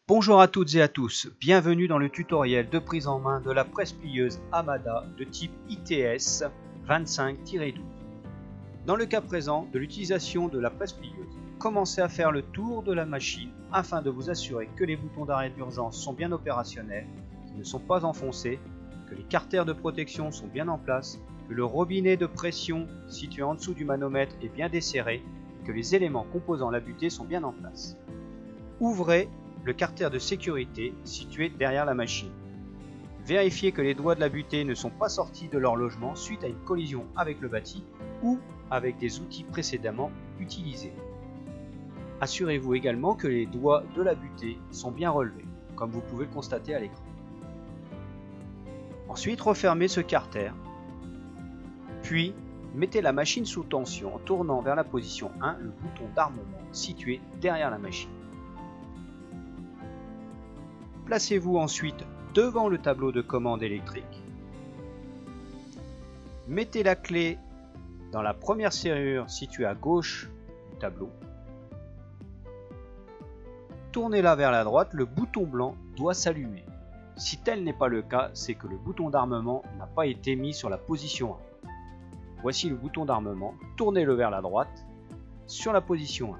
Bonjour à toutes et à tous, bienvenue dans le tutoriel de prise en main de la presse-plieuse Amada de type ITS 25-12. Dans le cas présent de l'utilisation de la presse-plieuse, commencez à faire le tour de la machine afin de vous assurer que les boutons d'arrêt d'urgence sont bien opérationnels, qu'ils ne sont pas enfoncés, que les carters de protection sont bien en place, que le robinet de pression situé en dessous du manomètre est bien desserré et que les éléments composant la butée sont bien en place. Ouvrez le carter de sécurité situé derrière la machine. Vérifiez que les doigts de la butée ne sont pas sortis de leur logement suite à une collision avec le bâti ou avec des outils précédemment utilisés. Assurez-vous également que les doigts de la butée sont bien relevés, comme vous pouvez le constater à l'écran. Ensuite, refermez ce carter, puis mettez la machine sous tension en tournant vers la position 1 le bouton d'armement situé derrière la machine. Placez-vous ensuite devant le tableau de commande électrique. Mettez la clé dans la première serrure située à gauche du tableau. Tournez-la vers la droite, le bouton blanc doit s'allumer. Si tel n'est pas le cas, c'est que le bouton d'armement n'a pas été mis sur la position 1. Voici le bouton d'armement, tournez-le vers la droite, sur la position 1.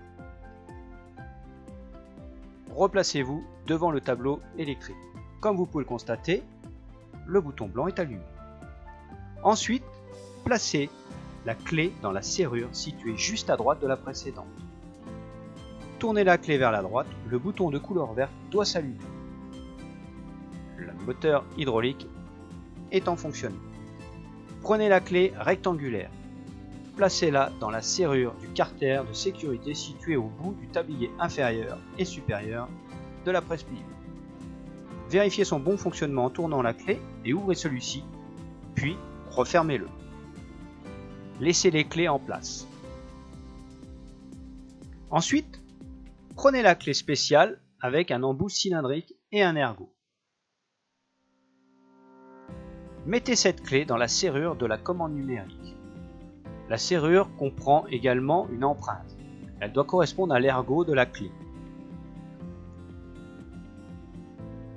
Replacez-vous devant le tableau électrique. Comme vous pouvez le constater, le bouton blanc est allumé. Ensuite, placez la clé dans la serrure située juste à droite de la précédente. Tournez la clé vers la droite, le bouton de couleur verte doit s'allumer. Le moteur hydraulique est en fonctionnement. Prenez la clé rectangulaire. Placez-la dans la serrure du carter de sécurité situé au bout du tablier inférieur et supérieur de la presse-plieuse. Vérifiez son bon fonctionnement en tournant la clé et ouvrez celui-ci, puis refermez-le. Laissez les clés en place. Ensuite, prenez la clé spéciale avec un embout cylindrique et un ergot. Mettez cette clé dans la serrure de la commande numérique. La serrure comprend également une empreinte. Elle doit correspondre à l'ergot de la clé.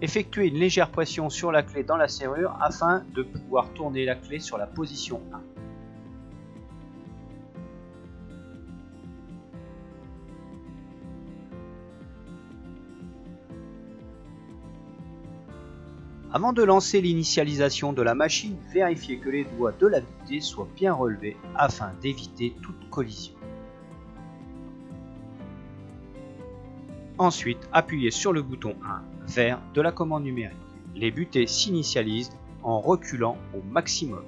Effectuez une légère pression sur la clé dans la serrure afin de pouvoir tourner la clé sur la position 1. Avant de lancer l'initialisation de la machine, vérifiez que les doigts de la butée soient bien relevés afin d'éviter toute collision. Ensuite, appuyez sur le bouton 1 vert de la commande numérique. Les butées s'initialisent en reculant au maximum.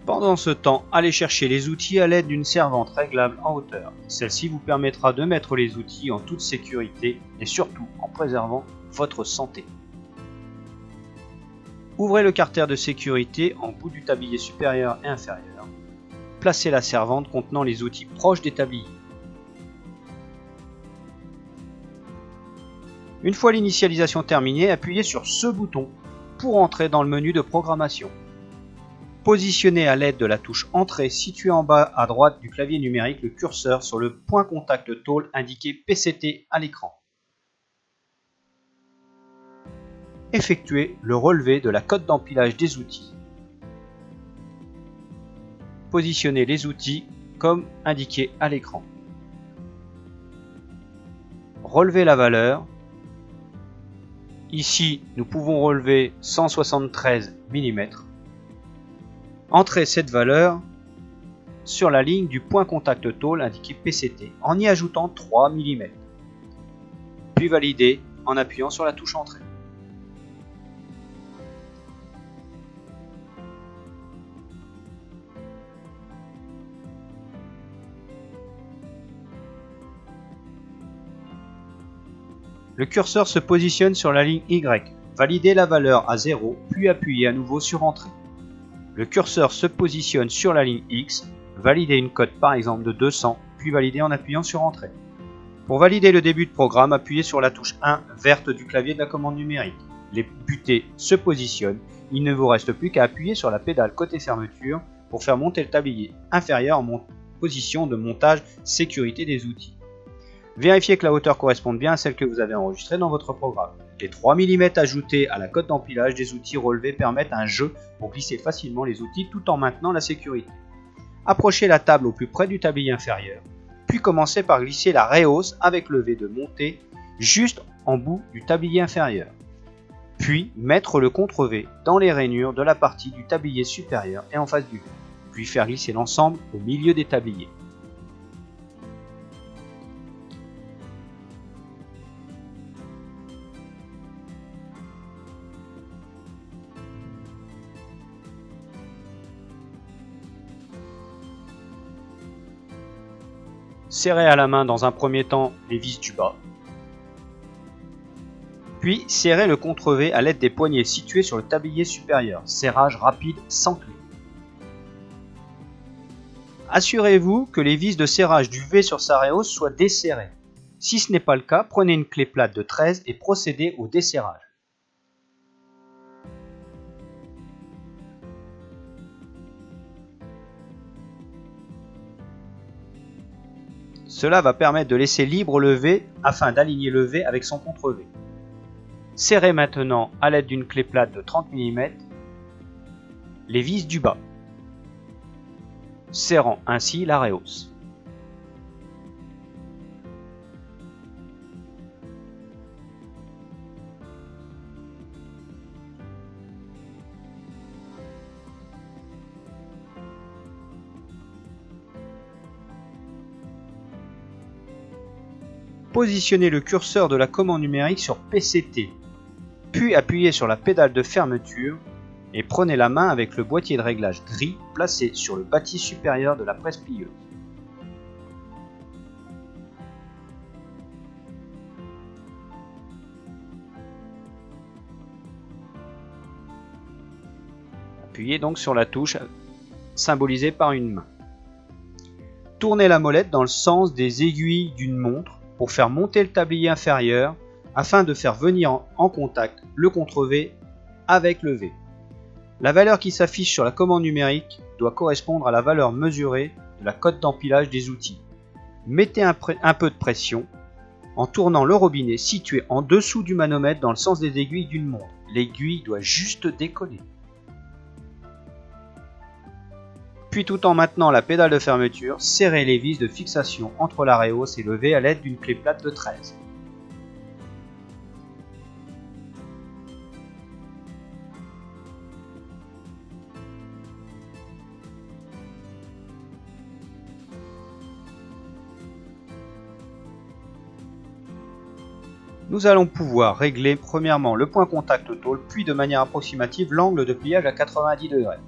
Pendant ce temps, allez chercher les outils à l'aide d'une servante réglable en hauteur. Celle-ci vous permettra de mettre les outils en toute sécurité et surtout en préservant votre santé. Ouvrez le carter de sécurité en bout du tablier supérieur et inférieur. Placez la servante contenant les outils proches des tabliers. Une fois l'initialisation terminée, appuyez sur ce bouton pour entrer dans le menu de programmation. Positionnez à l'aide de la touche Entrée située en bas à droite du clavier numérique le curseur sur le point contact tôle indiqué PCT à l'écran. Effectuez le relevé de la cote d'empilage des outils. Positionnez les outils comme indiqué à l'écran. Relevez la valeur. Ici, nous pouvons relever 173 mm. Entrez cette valeur sur la ligne du point contact tôle indiqué PCT en y ajoutant 3 mm. Puis valider en appuyant sur la touche Entrée. Le curseur se positionne sur la ligne Y. Validez la valeur à 0, puis appuyez à nouveau sur Entrée. Le curseur se positionne sur la ligne X. Validez une cote par exemple de 200, puis validez en appuyant sur Entrée. Pour valider le début de programme, appuyez sur la touche 1 verte du clavier de la commande numérique. Les butées se positionnent. Il ne vous reste plus qu'à appuyer sur la pédale côté fermeture pour faire monter le tablier inférieur en position de montage sécurité des outils. Vérifiez que la hauteur corresponde bien à celle que vous avez enregistrée dans votre programme. Les 3 mm ajoutés à la cote d'empilage des outils relevés permettent un jeu pour glisser facilement les outils tout en maintenant la sécurité. Approchez la table au plus près du tablier inférieur, puis commencez par glisser la rehausse avec le V de montée juste en bout du tablier inférieur. Puis mettre le contre-V dans les rainures de la partie du tablier supérieur et en face du V, puis faire glisser l'ensemble au milieu des tabliers. Serrez à la main dans un premier temps les vis du bas, puis serrez le contre-V à l'aide des poignées situées sur le tablier supérieur, serrage rapide sans clé. Assurez-vous que les vis de serrage du V sur sa rehausse soient desserrées. Si ce n'est pas le cas, prenez une clé plate de 13 et procédez au desserrage. Cela va permettre de laisser libre le V afin d'aligner le V avec son contre-V. Serrez maintenant à l'aide d'une clé plate de 30 mm les vis du bas, serrant ainsi la rehausse. Positionnez le curseur de la commande numérique sur PCT, puis appuyez sur la pédale de fermeture et prenez la main avec le boîtier de réglage gris placé sur le bâti supérieur de la presse plieuse. Appuyez donc sur la touche symbolisée par une main. Tournez la molette dans le sens des aiguilles d'une montre pour faire monter le tablier inférieur afin de faire venir en contact le contre-V avec le V. La valeur qui s'affiche sur la commande numérique doit correspondre à la valeur mesurée de la cote d'empilage des outils. Mettez un peu de pression en tournant le robinet situé en dessous du manomètre dans le sens des aiguilles d'une montre. L'aiguille doit juste décoller. Puis tout en maintenant la pédale de fermeture, serrez les vis de fixation entre la rehausse et le V à l'aide d'une clé plate de 13. Nous allons pouvoir régler premièrement le point contact tôle, puis de manière approximative l'angle de pliage à 90 degrés.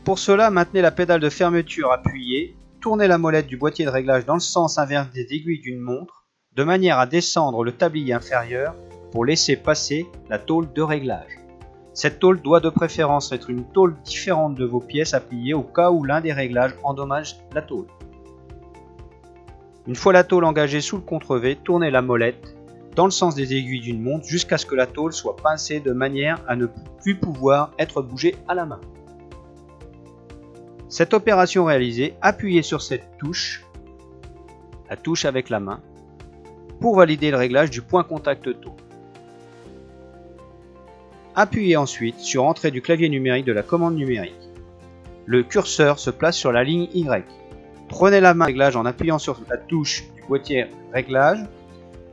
Pour cela, maintenez la pédale de fermeture appuyée, tournez la molette du boîtier de réglage dans le sens inverse des aiguilles d'une montre, de manière à descendre le tablier inférieur pour laisser passer la tôle de réglage. Cette tôle doit de préférence être une tôle différente de vos pièces à plier au cas où l'un des réglages endommage la tôle. Une fois la tôle engagée sous le contre-V, tournez la molette dans le sens des aiguilles d'une montre jusqu'à ce que la tôle soit pincée de manière à ne plus pouvoir être bougée à la main. Cette opération réalisée, appuyez sur cette touche, la touche avec la main, pour valider le réglage du point contact tôle. Appuyez ensuite sur Entrée du clavier numérique de la commande numérique. Le curseur se place sur la ligne Y. Prenez la main réglage en appuyant sur la touche du boîtier réglage.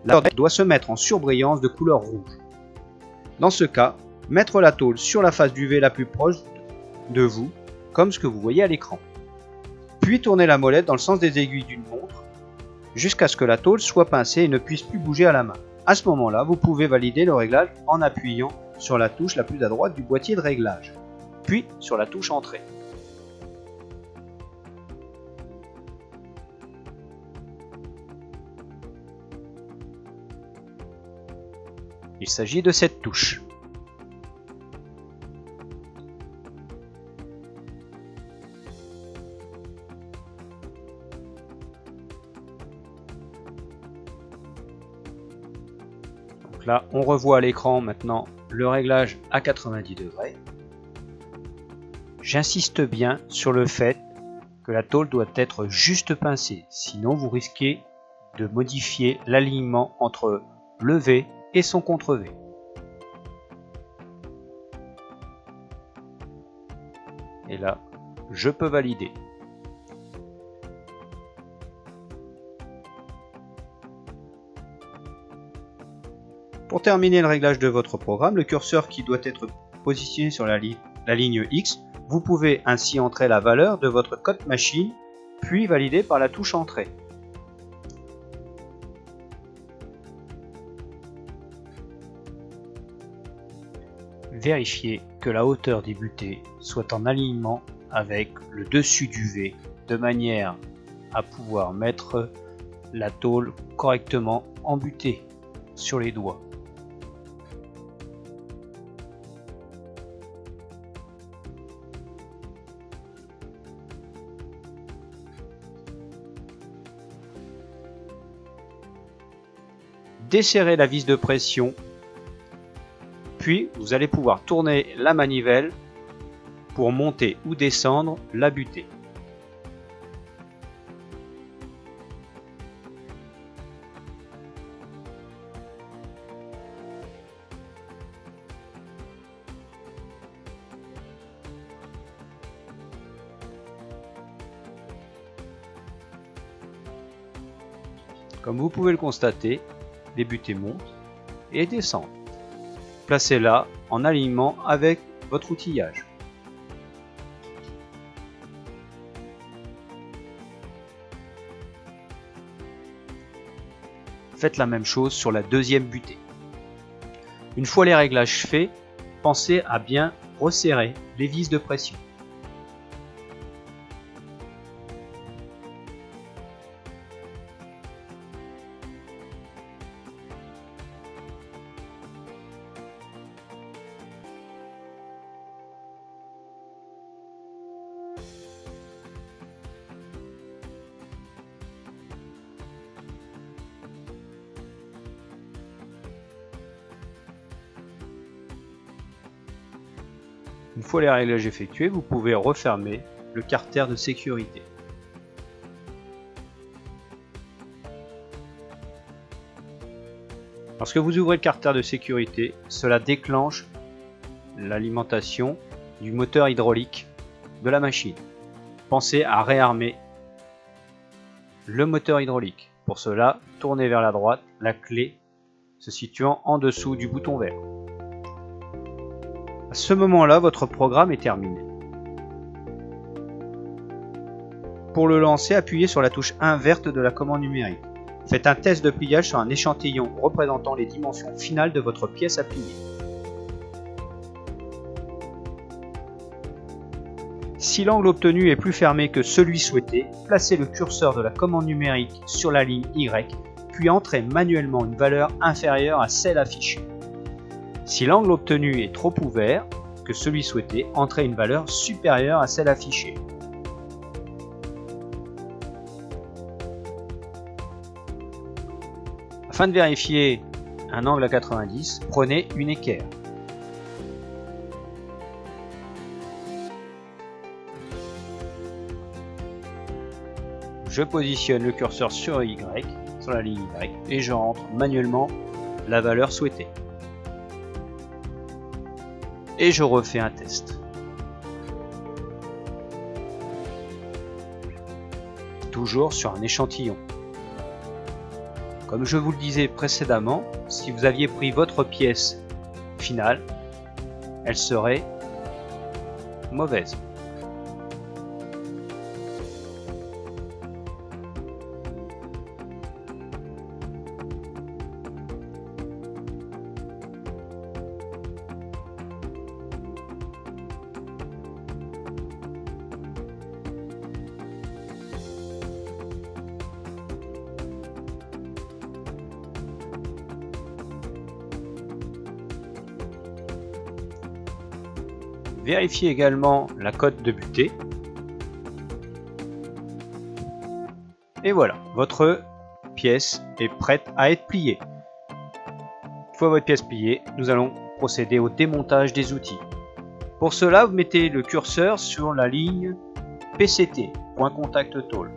La tôle doit se mettre en surbrillance de couleur rouge. Dans ce cas, mettre la tôle sur la face du V la plus proche de vous, comme ce que vous voyez à l'écran. Puis tournez la molette dans le sens des aiguilles d'une montre, jusqu'à ce que la tôle soit pincée et ne puisse plus bouger à la main. À ce moment-là, vous pouvez valider le réglage en appuyant sur la touche la plus à droite du boîtier de réglage, puis sur la touche Entrée. Il s'agit de cette touche. Donc là, on revoit à l'écran maintenant le réglage à 90 degrés. J'insiste bien sur le fait que la tôle doit être juste pincée, sinon vous risquez de modifier l'alignement entre le V et son contre-V. Et là, je peux valider. Pour terminer le réglage de votre programme, le curseur qui doit être positionné sur la ligne X, vous pouvez ainsi entrer la valeur de votre code machine, puis valider par la touche Entrée. Vérifiez que la hauteur des butées soit en alignement avec le dessus du V, de manière à pouvoir mettre la tôle correctement embutée sur les doigts. Desserrez la vis de pression, puis vous allez pouvoir tourner la manivelle pour monter ou descendre la butée. Comme vous pouvez le constater, les butées montent et descendent. Placez-la en alignement avec votre outillage. Faites la même chose sur la deuxième butée. Une fois les réglages faits, pensez à bien resserrer les vis de pression. Une fois les réglages effectués, vous pouvez refermer le carter de sécurité. Lorsque vous ouvrez le carter de sécurité, cela déclenche l'alimentation du moteur hydraulique de la machine. Pensez à réarmer le moteur hydraulique. Pour cela, tournez vers la droite la clé se situant en dessous du bouton vert. À ce moment-là, votre programme est terminé. Pour le lancer, appuyez sur la touche 1 verte de la commande numérique. Faites un test de pliage sur un échantillon représentant les dimensions finales de votre pièce à plier. Si l'angle obtenu est plus fermé que celui souhaité, placez le curseur de la commande numérique sur la ligne Y, puis entrez manuellement une valeur inférieure à celle affichée. Si l'angle obtenu est trop ouvert que celui souhaité, entrez une valeur supérieure à celle affichée. Afin de vérifier un angle à 90, prenez une équerre. Je positionne le curseur sur Y, sur la ligne Y, et je rentre manuellement la valeur souhaitée. Et je refais un test. Toujours sur un échantillon. Comme je vous le disais précédemment, si vous aviez pris votre pièce finale, elle serait mauvaise. Vérifiez également la cote de butée. Et voilà, votre pièce est prête à être pliée. Une fois votre pièce pliée, nous allons procéder au démontage des outils. Pour cela, vous mettez le curseur sur la ligne PCT, point contact tôle.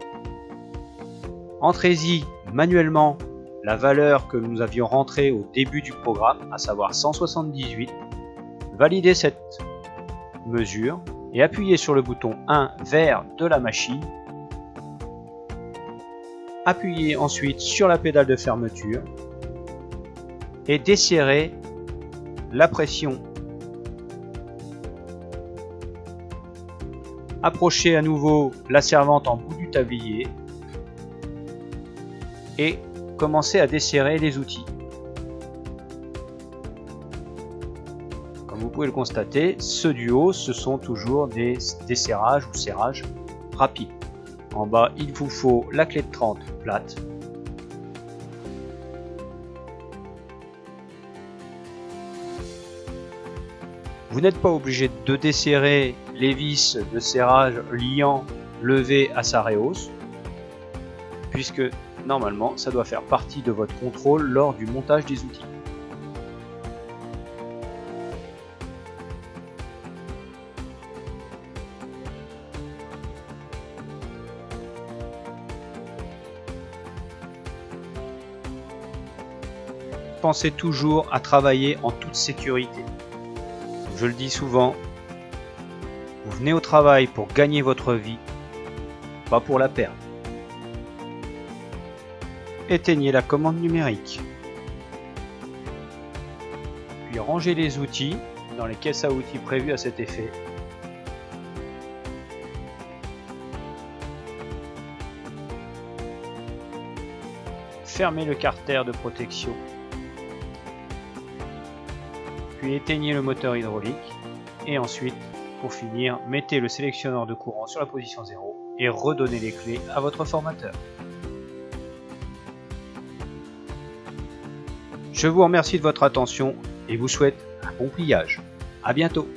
Entrez-y manuellement la valeur que nous avions rentrée au début du programme, à savoir 178. Validez cette mesure et appuyez sur le bouton 1 vert de la machine. Appuyez ensuite sur la pédale de fermeture et desserrez la pression. Approchez à nouveau la servante en bout du tablier et commencez à desserrer les outils. Comme vous pouvez le constater, ceux du haut, ce sont toujours des desserrages ou serrages rapides. En bas, il vous faut la clé de 30 plate. Vous n'êtes pas obligé de desserrer les vis de serrage liant levé à sa réhausse, puisque normalement ça doit faire partie de votre contrôle lors du montage des outils. Pensez toujours à travailler en toute sécurité. Je le dis souvent, vous venez au travail pour gagner votre vie, pas pour la perdre. Éteignez la commande numérique. Puis rangez les outils dans les caisses à outils prévues à cet effet. Fermez le carter de protection. Puis éteignez le moteur hydraulique et ensuite, pour finir, mettez le sélectionneur de courant sur la position 0 et redonnez les clés à votre formateur. Je vous remercie de votre attention et vous souhaite un bon pliage. À bientôt.